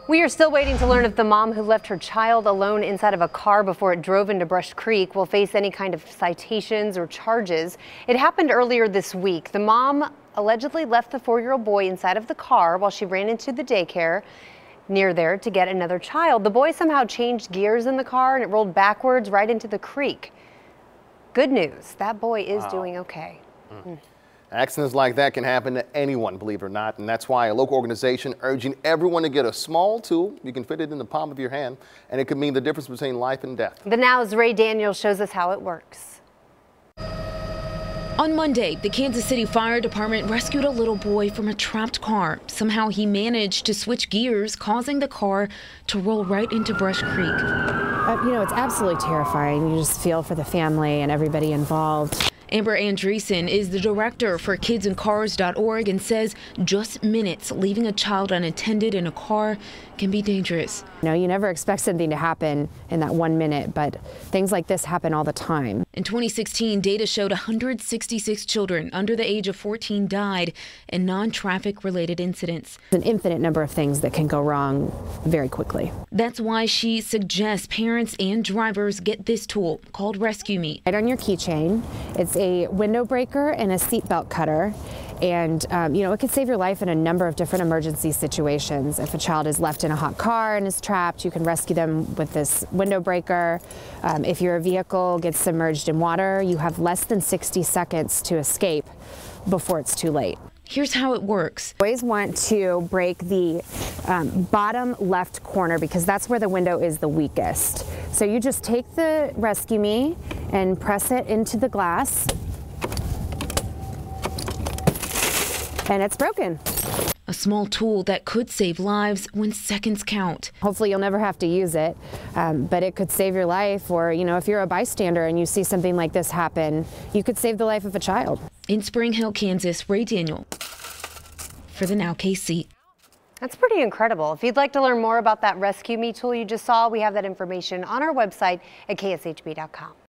We are still waiting to learn if the mom who left her child alone inside of a car before it drove into Brush Creek will face any kind of citations or charges. It happened earlier this week. The mom allegedly left the 4-year-old boy inside of the car while she ran into the daycare near there to get another child. The boy somehow changed gears in the car and it rolled backwards right into the creek. Good news, that boy is doing okay. Accidents like that can happen to anyone, believe it or not, and that's why a local organization urging everyone to get a small tool. You can fit it in the palm of your hand, and it could mean the difference between life and death. The Now's Ray Daniels shows us how it works. On Monday, the Kansas City Fire Department rescued a little boy from a trapped car. Somehow he managed to switch gears, causing the car to roll right into Brush Creek. It's absolutely terrifying. You just feel for the family and everybody involved. Amber Andreessen is the director for KidsInCars.org and says just minutes leaving a child unattended in a car can be dangerous. You never expect something to happen in that 1 minute, but things like this happen all the time. In 2016, data showed 166 children under the age of 14 died in non-traffic related incidents. An infinite number of things that can go wrong very quickly. That's why she suggests parents and drivers get this tool called resqme. Right on your keychain, it's a window breaker and a seatbelt cutter. And, it could save your life in a number of different emergency situations. If a child is left in a hot car and is trapped, you can rescue them with this window breaker. If your vehicle gets submerged in water, you have less than 60 seconds to escape before it's too late. Here's how it works. Always want to break the bottom left corner because that's where the window is the weakest. So you just take the resqme and press it into the glass. And it's broken. A small tool that could save lives when seconds count. Hopefully you'll never have to use it, but it could save your life, or if you're a bystander and you see something like this happen, you could save the life of a child. In Spring Hill, Kansas, Ray Daniel for the Now KC. That's pretty incredible. If you'd like to learn more about that resqme tool you just saw, we have that information on our website at kshb.com.